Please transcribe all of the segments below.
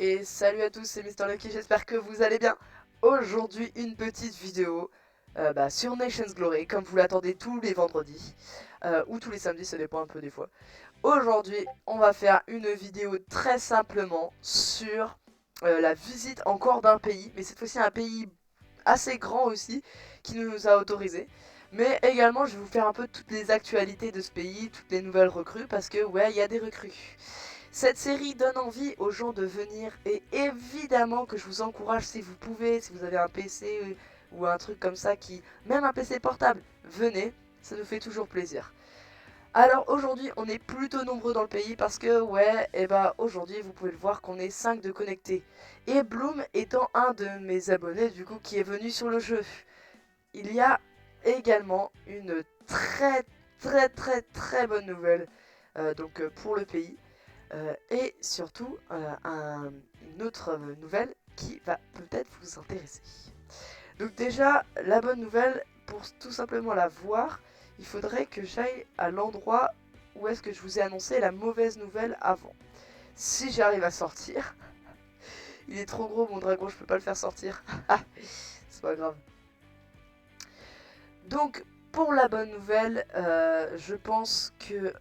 Et salut à tous, c'est Mister Lucky, j'espère que vous allez bien. Aujourd'hui, une petite vidéo sur Nation's Glory, comme vous l'attendez tous les vendredis, ou tous les samedis, ça dépend un peu des fois. Aujourd'hui, on va faire une vidéo très simplement sur la visite encore d'un pays, mais cette fois-ci un pays assez grand aussi, qui nous a autorisé. Mais également, je vais vous faire un peu toutes les actualités de ce pays, toutes les nouvelles recrues, parce que ouais, il y a des recrues. Cette série donne envie aux gens de venir et évidemment que je vous encourage si vous pouvez, si vous avez un PC ou un truc comme ça même un PC portable, venez, ça nous fait toujours plaisir. Alors aujourd'hui on est plutôt nombreux dans le pays parce que ouais, et bah aujourd'hui vous pouvez le voir qu'on est 5 de connectés. Et Bloom étant un de mes abonnés du coup qui est venu sur le jeu. Il y a également une très bonne nouvelle pour le pays. Et surtout, une autre nouvelle qui va peut-être vous intéresser. Donc déjà, la bonne nouvelle, pour tout simplement la voir, il faudrait que j'aille à l'endroit où est-ce que je vous ai annoncé la mauvaise nouvelle avant. Si j'arrive à sortir, il est trop gros mon dragon, je peux pas le faire sortir. C'est pas grave. Donc, pour la bonne nouvelle, je pense que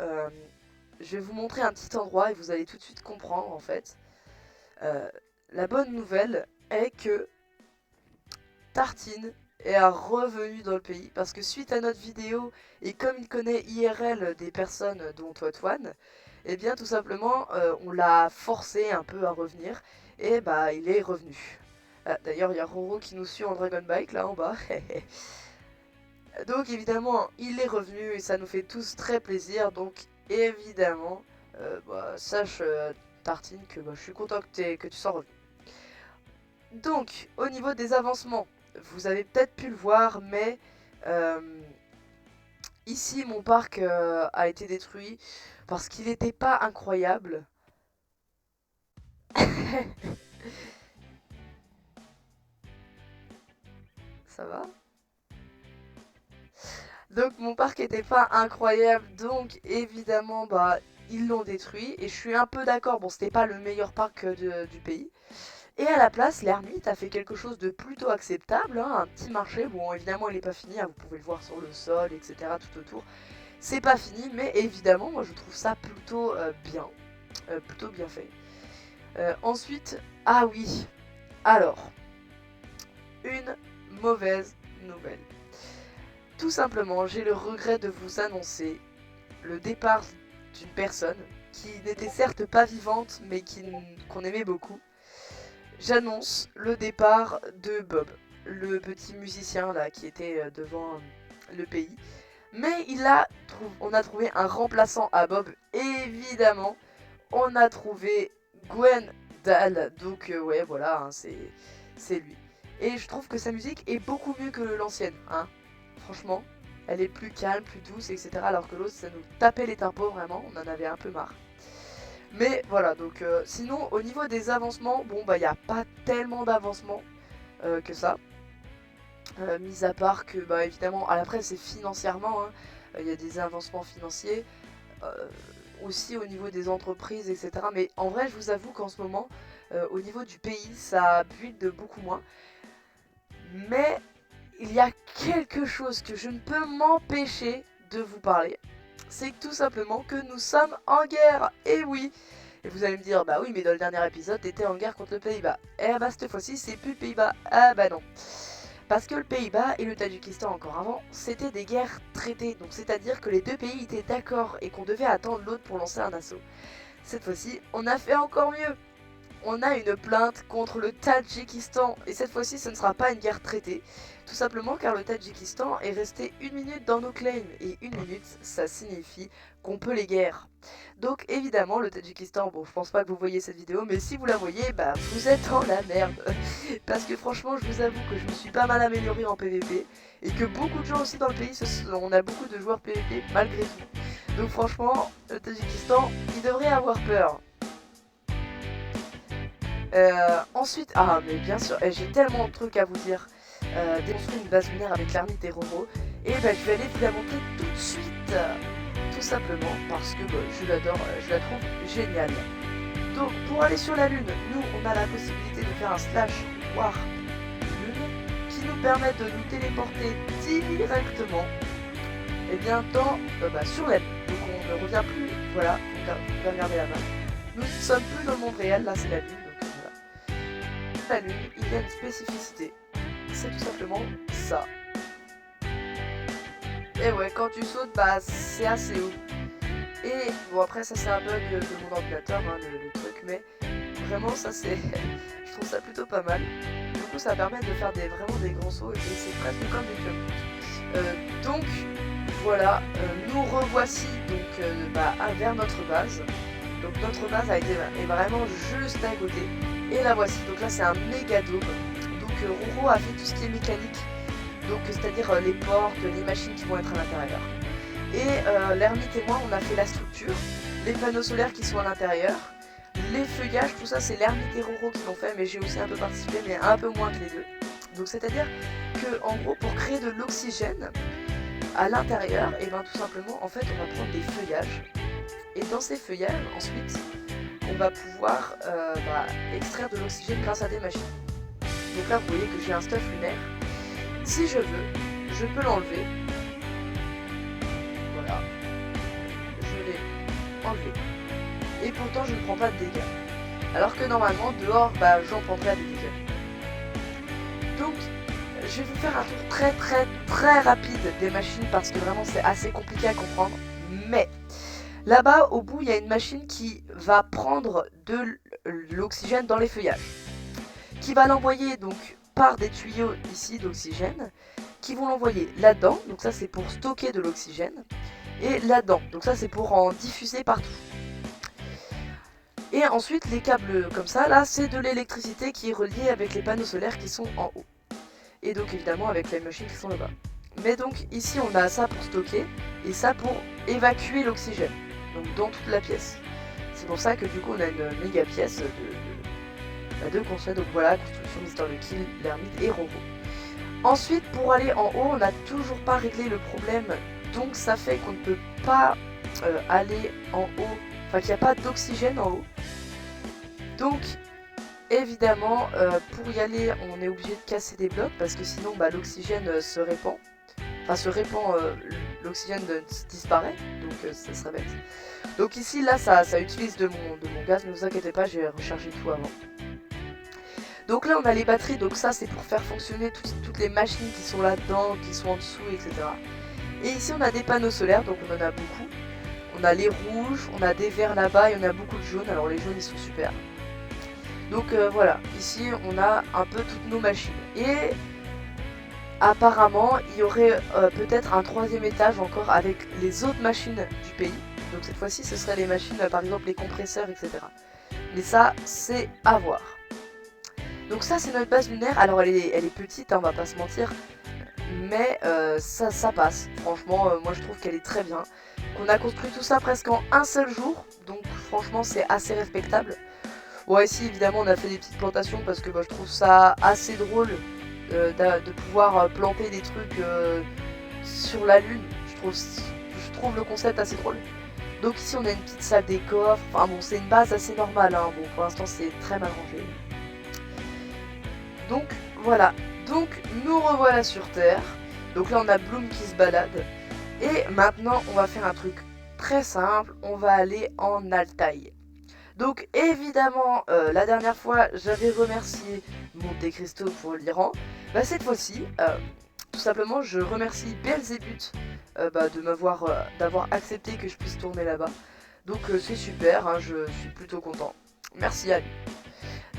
je vais vous montrer un petit endroit et vous allez tout de suite comprendre en fait. La bonne nouvelle est que Tartine est revenu dans le pays parce que suite à notre vidéo et comme il connaît IRL des personnes dont Toitouane, et bien tout simplement on l'a forcé un peu à revenir et bah il est revenu. D'ailleurs il y a Roro qui nous suit en Dragon Bike là en bas. Donc évidemment il est revenu et ça nous fait tous très plaisir, donc évidemment sache Tartine que je suis content que tu sois revenu. Donc, au niveau des avancements, vous avez peut-être pu le voir, mais euh, ici, mon parc a été détruit parce qu'il n'était pas incroyable. Ça va? Donc, mon parc n'était pas incroyable, donc évidemment, ils l'ont détruit. Et je suis un peu d'accord, bon, c'était pas le meilleur parc du pays. Et à la place, l'ermite a fait quelque chose de plutôt acceptable, hein, un petit marché. Bon, évidemment, il n'est pas fini, hein, vous pouvez le voir sur le sol, etc. tout autour. C'est pas fini, mais évidemment, moi je trouve ça plutôt bien fait. Ensuite, ah oui, alors, une mauvaise nouvelle. Tout simplement, j'ai le regret de vous annoncer le départ d'une personne qui n'était certes pas vivante, mais qu'on aimait beaucoup. J'annonce le départ de Bob, le petit musicien là qui était devant le pays. Mais on a trouvé un remplaçant à Bob, évidemment. On a trouvé Gwen Dahl, donc ouais voilà, hein, c'est lui. Et je trouve que sa musique est beaucoup mieux que l'ancienne, hein. Franchement, elle est plus calme, plus douce, etc. Alors que l'autre, ça nous tapait les tympos vraiment, on en avait un peu marre. Mais voilà, donc sinon au niveau des avancements, bon bah il n'y a pas tellement d'avancements que ça. Mis à part que bah évidemment, après c'est financièrement, hein, y a des avancements financiers, euh, aussi au niveau des entreprises, etc. Mais en vrai, je vous avoue qu'en ce moment, au niveau du pays, ça build de beaucoup moins. Mais il y a quelque chose que je ne peux m'empêcher de vous parler. C'est tout simplement que nous sommes en guerre. Et oui. Et vous allez me dire, bah oui, mais dans le dernier épisode, t'étais en guerre contre le Pays-Bas. Eh bah cette fois-ci, c'est plus le Pays-Bas. Ah bah non. Parce que le Pays-Bas et le Tadjikistan encore avant, c'était des guerres traitées. Donc c'est-à-dire que les deux pays étaient d'accord et qu'on devait attendre l'autre pour lancer un assaut. Cette fois-ci, on a fait encore mieux. On a une plainte contre le Tadjikistan. Et cette fois-ci, ce ne sera pas une guerre traitée. Tout simplement car le Tadjikistan est resté 1 minute dans nos claims. Et 1 minute, ça signifie qu'on peut les guerres. Donc évidemment, le Tadjikistan, bon, je pense pas que vous voyez cette vidéo, mais si vous la voyez, bah vous êtes en la merde. Parce que franchement, je vous avoue que je me suis pas mal amélioré en PvP. Et que beaucoup de gens aussi dans le pays, on a beaucoup de joueurs PvP malgré tout. Donc franchement, le Tadjikistan, il devrait avoir peur. Ensuite, ah mais bien sûr, j'ai tellement de trucs à vous dire. Déconstruire une base lunaire avec l'ermite et Roro. Et bah je vais aller vous la montrer tout de suite. Tout simplement parce que je l'adore, je la trouve géniale. Donc pour aller sur la Lune, nous on a la possibilité de faire un slash war Lune qui nous permet de nous téléporter directement sur la Lune. Donc on ne revient plus, voilà, on va regarder la map. Nous ne sommes plus dans le monde réel, là c'est la Lune, donc voilà. La Lune, il y a une spécificité, c'est tout simplement ça. Et ouais, quand tu sautes, bah c'est assez haut. Et bon après ça c'est un bug de mon ordinateur, hein, le truc, mais vraiment ça c'est... je trouve ça plutôt pas mal. Du coup ça permet de faire vraiment des grands sauts et c'est presque comme des clubs. Donc voilà, nous revoici donc vers notre base. Donc notre base est vraiment juste à côté. Et la voici, donc là c'est un méga dôme. Donc Roro a fait tout ce qui est mécanique. Donc c'est-à-dire les portes, les machines qui vont être à l'intérieur. Et l'ermite et moi on a fait la structure, les panneaux solaires qui sont à l'intérieur, les feuillages, tout ça c'est l'ermite et Roro qui l'ont fait, mais j'ai aussi un peu participé, mais un peu moins que les deux. Donc c'est-à-dire que en gros pour créer de l'oxygène à l'intérieur, et bien tout simplement en fait on va prendre des feuillages, et dans ces feuillages ensuite on va pouvoir extraire de l'oxygène grâce à des machines. Donc là vous voyez que j'ai un stuff lunaire, si je veux, je peux l'enlever. Voilà, je l'ai enlevé. Et pourtant je ne prends pas de dégâts. Alors que normalement dehors j'en prendrais des dégâts. Donc je vais vous faire un tour très rapide des machines parce que vraiment c'est assez compliqué à comprendre. Mais là-bas au bout il y a une machine qui va prendre de l'oxygène dans les feuillages. Qui va l'envoyer donc par des tuyaux ici d'oxygène. Qui vont l'envoyer là-dedans. Donc ça c'est pour stocker de l'oxygène. Et là-dedans, donc ça c'est pour en diffuser partout. Et ensuite les câbles comme ça, là c'est de l'électricité qui est reliée avec les panneaux solaires qui sont en haut. Et donc évidemment avec les machines qui sont là-bas. Mais donc ici on a ça pour stocker et ça pour évacuer l'oxygène, donc dans toute la pièce. C'est pour ça que du coup on a une méga pièce de construire, donc voilà, construction Mister Lucky, l'ermite et Roro. Ensuite pour aller en haut on n'a toujours pas réglé le problème. Donc ça fait qu'on ne peut pas aller en haut, enfin qu'il n'y a pas d'oxygène en haut. Donc évidemment pour y aller on est obligé de casser des blocs parce que sinon l'oxygène se répand. Enfin l'oxygène disparaît, donc ça serait bête. Donc ici là ça utilise de mon gaz, ne vous inquiétez pas, j'ai rechargé tout avant. Donc là on a les batteries, donc ça c'est pour faire fonctionner toutes les machines qui sont là-dedans, qui sont en dessous, etc. Et ici on a des panneaux solaires, donc on en a beaucoup. On a les rouges, on a des verts là-bas et on a beaucoup de jaunes. Alors les jaunes ils sont super. Donc voilà, ici on a un peu toutes nos machines. Et apparemment il y aurait peut-être un troisième étage encore avec les autres machines du pays. Donc cette fois-ci ce seraient les machines, par exemple les compresseurs, etc. Mais ça c'est à voir. Donc ça c'est notre base lunaire. Alors elle est petite, hein, on va pas se mentir. Mais ça passe, franchement moi je trouve qu'elle est très bien. On a construit tout ça presque en un seul jour, donc franchement c'est assez respectable. Ouais ici évidemment on a fait des petites plantations parce que je trouve ça assez drôle de pouvoir planter des trucs sur la lune. Je trouve le concept assez drôle. Donc ici on a une petite salle des coffres, enfin bon c'est une base assez normale, hein. Bon pour l'instant c'est très mal rangé. Donc voilà. Donc nous revoilà sur Terre. Donc là on a Bloom qui se balade. Et maintenant on va faire un truc très simple. On va aller en Altaï. Donc évidemment la dernière fois j'avais remercié Monte Cristo pour l'Iran. Cette fois-ci tout simplement je remercie Belzébuth d'avoir accepté que je puisse tourner là-bas. Donc c'est super, hein, je suis plutôt content. Merci à lui.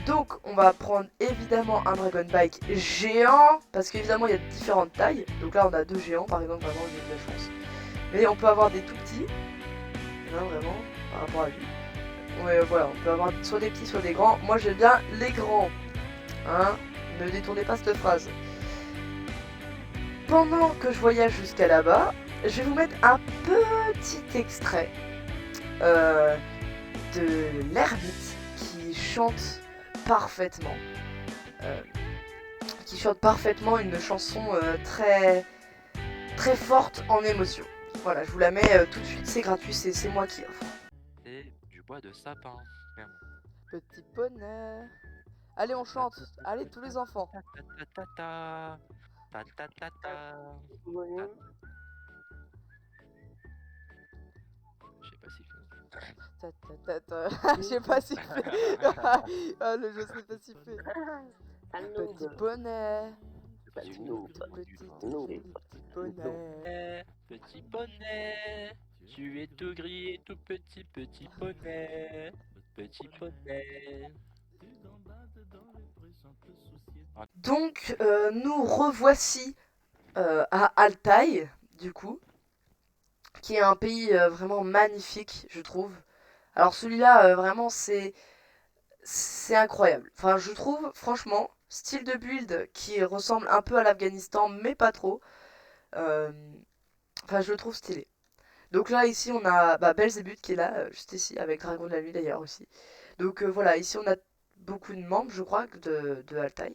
Donc on va prendre évidemment un Dragon Bike géant, parce qu'évidemment il y a différentes tailles. Donc là on a 2 géants par exemple, vraiment j'ai de la chance. Mais on peut avoir des tout petits, non, vraiment, par rapport à lui. Ouais, voilà, on peut avoir soit des petits, soit des grands. Moi j'aime bien les grands, hein, ne détournez pas cette phrase. Pendant que je voyage jusqu'à là-bas, je vais vous mettre un petit extrait de l'ermite qui chante parfaitement. Une chanson très forte en émotion. Voilà, je vous la mets tout de suite, c'est gratuit, c'est moi qui offre. Et du bois de sapin. Petit poney. Allez, on chante. Allez, tous les enfants. Ta ta ta ta ta ta. Voyons. Je sais pas si Je sais pas s'il fait. Ah, le jeu sait pas s'il fait. Un Petit noob. poney. Petit noob. Petit poney. Petit poney, tu es tout gris et tout petit, petit poney, petit poney. Donc, nous revoici à Altaï, du coup, qui est un pays vraiment magnifique, je trouve. Alors celui-là, vraiment, c'est incroyable. Enfin, je trouve, franchement, style de build qui ressemble un peu à l'Afghanistan, mais pas trop. Euh, Enfin, je le trouve stylé. Donc là, ici, on a Belzébuth qui est là, juste ici, avec Dragon de la Nuit d'ailleurs aussi. Donc voilà, ici, on a beaucoup de membres, je crois, de Altaï.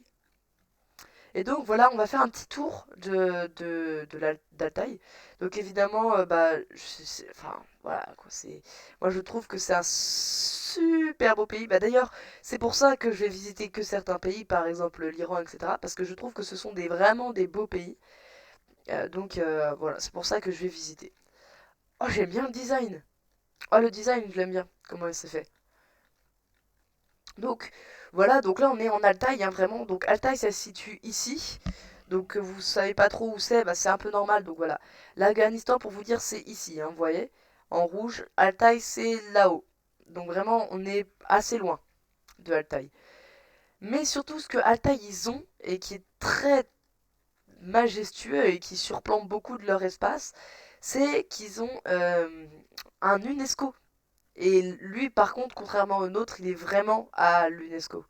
Et donc voilà, on va faire un petit tour d'Altaï. Donc évidemment, enfin voilà quoi, moi je trouve que c'est un super beau pays. Bah d'ailleurs, c'est pour ça que je vais visiter que certains pays, par exemple l'Iran, etc. Parce que je trouve que ce sont vraiment des beaux pays. Voilà, c'est pour ça que je vais visiter. Oh, j'aime bien le design. Oh, le design, je l'aime bien. Comment il s'est fait. Donc voilà, donc là on est en Altaï, hein, vraiment. Donc Altaï, ça se situe ici. Donc vous savez pas trop où c'est, bah, c'est un peu normal. Donc voilà, l'Afghanistan, pour vous dire, c'est ici, hein, vous voyez. En rouge, Altaï, c'est là-haut. Donc vraiment, on est assez loin de Altaï. Mais surtout, ce que Altaï, ils ont, et qui est très majestueux et qui surplombe beaucoup de leur espace, c'est qu'ils ont un UNESCO. Et lui, par contre, contrairement au nôtre, il est vraiment à l'UNESCO.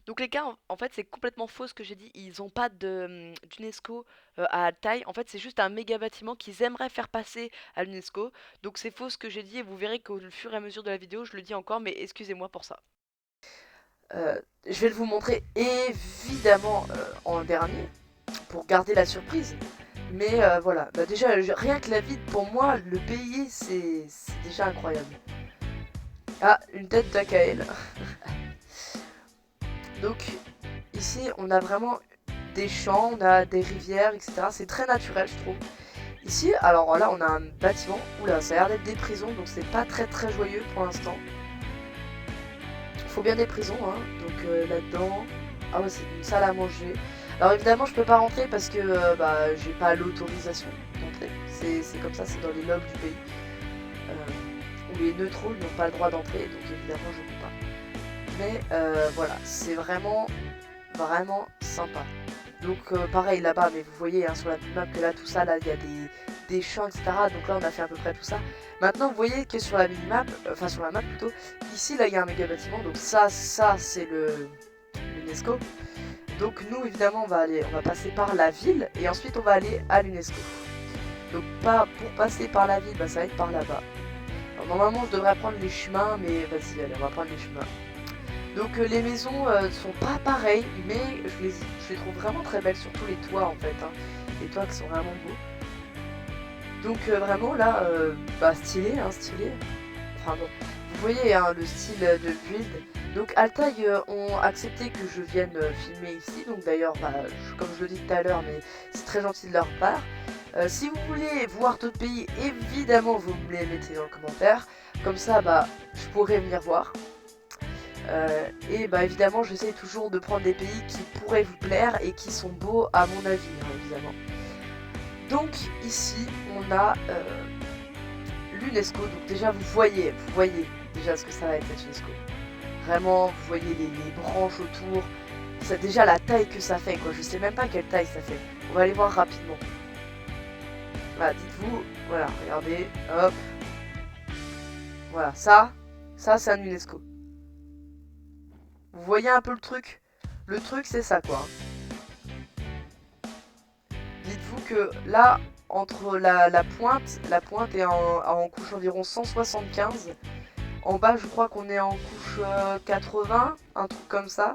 Donc les gars, en fait, c'est complètement faux ce que j'ai dit. Ils n'ont pas d'UNESCO à Altaï. En fait, c'est juste un méga bâtiment qu'ils aimeraient faire passer à l'UNESCO. Donc c'est faux ce que j'ai dit et vous verrez qu'au fur et à mesure de la vidéo, je le dis encore, mais excusez-moi pour ça. Je vais vous montrer évidemment en dernier pour garder la surprise. Mais voilà, bah, déjà, rien que la ville, pour moi, le pays, c'est déjà incroyable. Ah, une tête d'Akael. Donc, ici, on a vraiment des champs, on a des rivières, etc. C'est très naturel, je trouve. Ici, alors là, on a un bâtiment. Oula, ça a l'air d'être des prisons, donc c'est pas très très joyeux pour l'instant. Il faut bien des prisons, hein. Donc là-dedans... Ah ouais, c'est une salle à manger. Alors évidemment, je peux pas rentrer parce que j'ai pas l'autorisation d'entrer. C'est comme ça, c'est dans les logs du pays. Où les neutraux n'ont pas le droit d'entrer, donc évidemment, je peux pas. Mais voilà, c'est vraiment sympa. Donc pareil là-bas, mais vous voyez hein, sur la map que là, tout ça, là, il y a des champs, etc. Donc là, on a fait à peu près tout ça. Maintenant, vous voyez que sur la minimap, enfin sur la map plutôt, ici, là, il y a un méga bâtiment. Donc ça c'est l'UNESCO. Donc nous, évidemment, on va passer par la ville et ensuite on va aller à l'UNESCO. Donc pas pour passer par la ville, ça va être par là-bas. Alors normalement, je devrais prendre les chemins, mais vas-y, allez, on va prendre les chemins. Donc les maisons sont pas pareilles, mais je les trouve vraiment très belles, surtout les toits en fait. Hein. Les toits qui sont vraiment beaux. Donc vraiment là, stylé, hein, stylé. Enfin bon, vous voyez hein, le style de build. Donc Altaï ont accepté que je vienne filmer ici. Donc d'ailleurs, comme je le dis tout à l'heure, mais c'est très gentil de leur part. Si vous voulez voir d'autres pays, évidemment vous me les mettez dans le commentaire. Comme ça, je pourrais venir voir. Et évidemment j'essaie toujours de prendre des pays qui pourraient vous plaire et qui sont beaux à mon avis hein, évidemment. Donc ici on a l'UNESCO, donc déjà vous voyez déjà ce que ça va être l'UNESCO. Vraiment vous voyez les branches autour, c'est déjà la taille que ça fait quoi, je sais même pas quelle taille ça fait. On va aller voir rapidement. Voilà, dites-vous, voilà, regardez, hop. Voilà, ça c'est un UNESCO. Vous voyez un peu le truc? Le truc, c'est ça, quoi. Dites-vous que là, entre la pointe est en couche environ 175. En bas, je crois qu'on est en couche 80, un truc comme ça.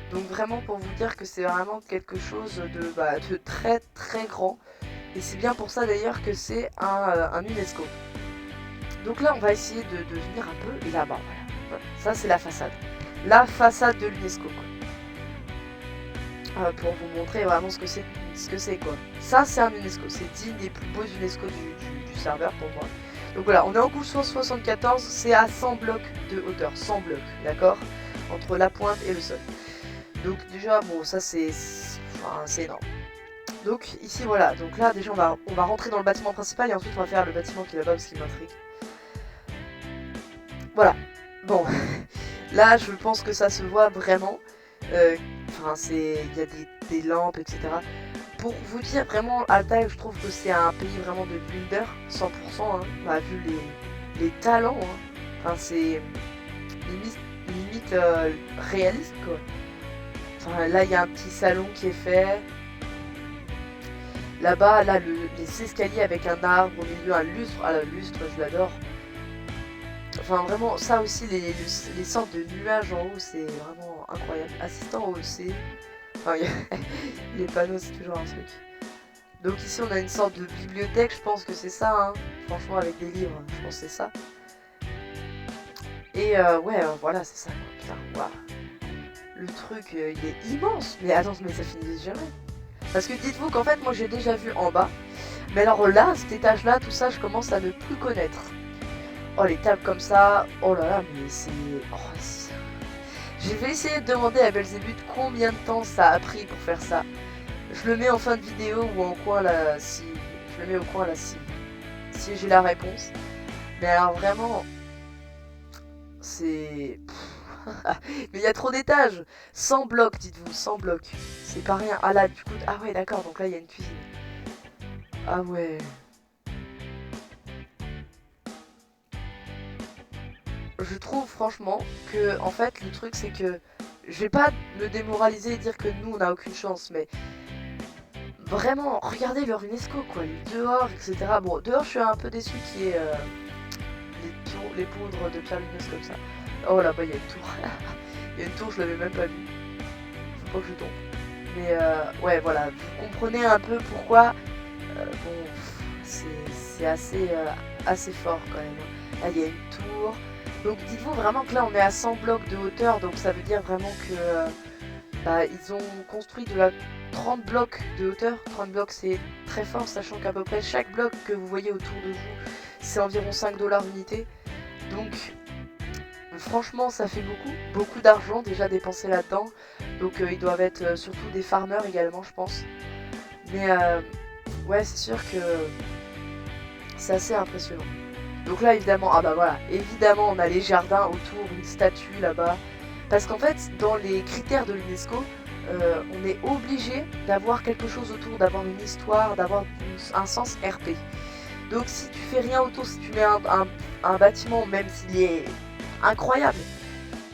Donc vraiment pour vous dire que c'est vraiment quelque chose de très très grand. Et c'est bien pour ça d'ailleurs que c'est un UNESCO. Donc là, on va essayer de venir un peu là-bas, voilà. Voilà, ça c'est la façade. La façade de l'UNESCO, pour vous montrer vraiment ce que c'est quoi. Ça c'est un UNESCO, c'est digne des plus beaux UNESCO du serveur pour moi. Donc voilà, on est en couche 174, c'est à 100 blocs de hauteur, 100 blocs, d'accord, entre la pointe et le sol. Donc déjà, bon, ça c'est énorme. Donc ici voilà, donc là déjà on va rentrer dans le bâtiment principal et ensuite on va faire le bâtiment qui est là-bas parce qu'il m'intrigue. Voilà, bon, là je pense que ça se voit vraiment, il y a des lampes, etc. Pour vous dire vraiment, Altaï, je trouve que c'est un pays vraiment de builder, 100%, hein, bah, vu les talents, hein. Enfin c'est limite réaliste quoi. Enfin, là il y a un petit salon qui est fait. Là-bas, là, les escaliers avec un arbre au milieu, un lustre. Ah, le lustre, je l'adore. Enfin, vraiment, ça aussi, les sortes de nuages en haut, c'est vraiment incroyable. Assistant au OC. Enfin, les panneaux, c'est toujours un truc. Donc ici, on a une sorte de bibliothèque, je pense que c'est ça, hein. Franchement, avec des livres, je pense que c'est ça. Et ouais, voilà, c'est ça, quoi. Putain, waouh. Le truc, il est immense. Mais attends, mais ça finit jamais. Parce que dites-vous qu'en fait, moi j'ai déjà vu en bas. Mais alors là, cet étage-là, tout ça, je commence à ne plus connaître. Oh, les tables comme ça. Oh là là, mais c'est... Je vais essayer de demander à Belzébuth combien de temps ça a pris pour faire ça. Je le mets en fin de vidéo ou en coin là, si... Je le mets au coin là, si j'ai la réponse. Mais alors vraiment... C'est... Mais il y a trop d'étages. 100 blocs, dites-vous, 100 blocs. C'est pas rien. Ah là, du coup... Ah ouais, d'accord, donc là, il y a une cuisine. Ah ouais. Je trouve franchement que, en fait, le truc, c'est que... Je vais pas me démoraliser et dire que nous, on a aucune chance, mais... Vraiment, regardez leur UNESCO, quoi. Les dehors, etc. Bon, dehors, je suis un peu déçu qu'il y ait... les poudres de Pierre Lumineuse comme ça. Oh là-bas, il y a une tour. Il y a une tour, je l'avais même pas vue. Faut pas que je tombe. Mais ouais, voilà, vous comprenez un peu pourquoi. Bon, c'est assez fort quand même. Là, il y a une tour. Donc, dites-vous vraiment que là, on est à 100 blocs de hauteur. Donc, ça veut dire vraiment que ils ont construit de la 30 blocs de hauteur. 30 blocs, c'est très fort, sachant qu'à peu près chaque bloc que vous voyez autour de vous, c'est environ 5 $ l'unité. Donc, franchement, ça fait beaucoup d'argent déjà dépensé là-dedans. Donc, ils doivent être surtout des farmers également, je pense. Mais ouais, c'est sûr que c'est assez impressionnant. Donc là, évidemment, ah bah voilà, évidemment, on a les jardins autour, une statue là-bas. Parce qu'en fait, dans les critères de l'UNESCO, on est obligé d'avoir quelque chose autour, d'avoir une histoire, d'avoir un sens RP. Donc si tu fais rien autour, si tu mets un bâtiment, même s'il est incroyable,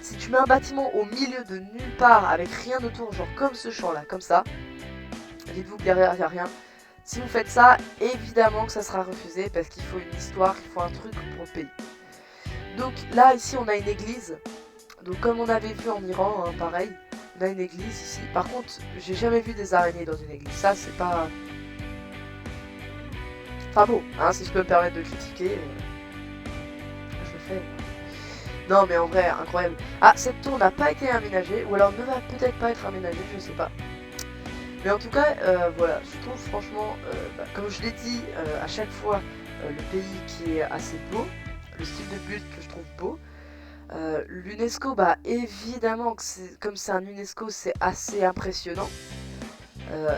si tu mets un bâtiment au milieu de nulle part, avec rien autour, genre comme ce champ là, comme ça, dites-vous que derrière il n'y a rien. Si vous faites ça, évidemment que ça sera refusé parce qu'il faut une histoire, il faut un truc pour le pays. Donc là, ici, on a une église. Donc comme on avait vu en Iran, hein, pareil, on a une église ici. Par contre, j'ai jamais vu des araignées dans une église. Ça, c'est pas... Enfin bon, hein, si je peux me permettre de critiquer, je le fais. Non mais en vrai, incroyable. Ah, cette tour n'a pas été aménagée, ou alors ne va peut-être pas être aménagée, je sais pas. Mais en tout cas, voilà, je trouve franchement, comme je l'ai dit à chaque fois, le pays qui est assez beau, le style de build que je trouve beau. L'UNESCO, bah évidemment que comme c'est un UNESCO, c'est assez impressionnant.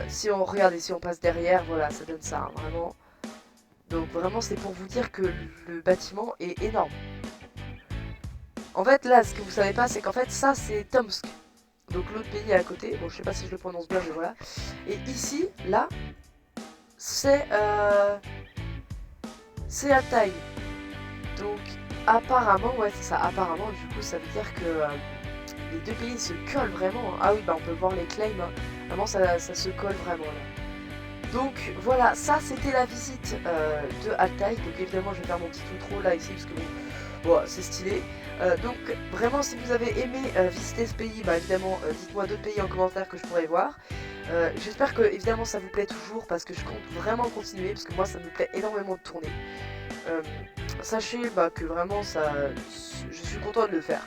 Si on regarde ici, on passe derrière, voilà, ça donne ça, hein, vraiment. Donc vraiment, c'est pour vous dire que le bâtiment est énorme. En fait, là, ce que vous savez pas, c'est qu'en fait, ça, c'est Tomsk. Donc l'autre pays à côté, bon je sais pas si je le prononce bien mais voilà. Et ici, là, c'est Altaï. Donc apparemment, ouais c'est ça, apparemment du coup ça veut dire que les deux pays se collent vraiment. Ah oui bah on peut voir les claims, hein. Vraiment ça se colle vraiment là. Donc voilà, ça c'était la visite de Altaï. Donc évidemment je vais faire mon petit outro là ici parce que bon c'est stylé. Donc vraiment si vous avez aimé visiter ce pays, bah évidemment dites-moi d'autres pays en commentaire que je pourrais voir. J'espère que évidemment ça vous plaît toujours parce que je compte vraiment continuer parce que moi ça me plaît énormément de tourner. sachez que vraiment je suis content de le faire.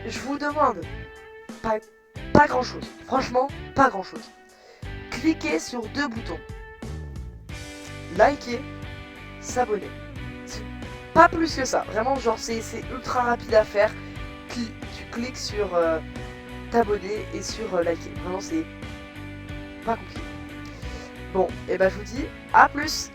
Je vous demande pas grand chose, franchement pas grand chose. Cliquez sur 2 boutons, liker, s'abonner. Pas plus que ça, vraiment genre c'est ultra rapide à faire. Tu cliques sur t'abonner et sur liker, vraiment c'est pas compliqué. Bon, et je vous dis à plus.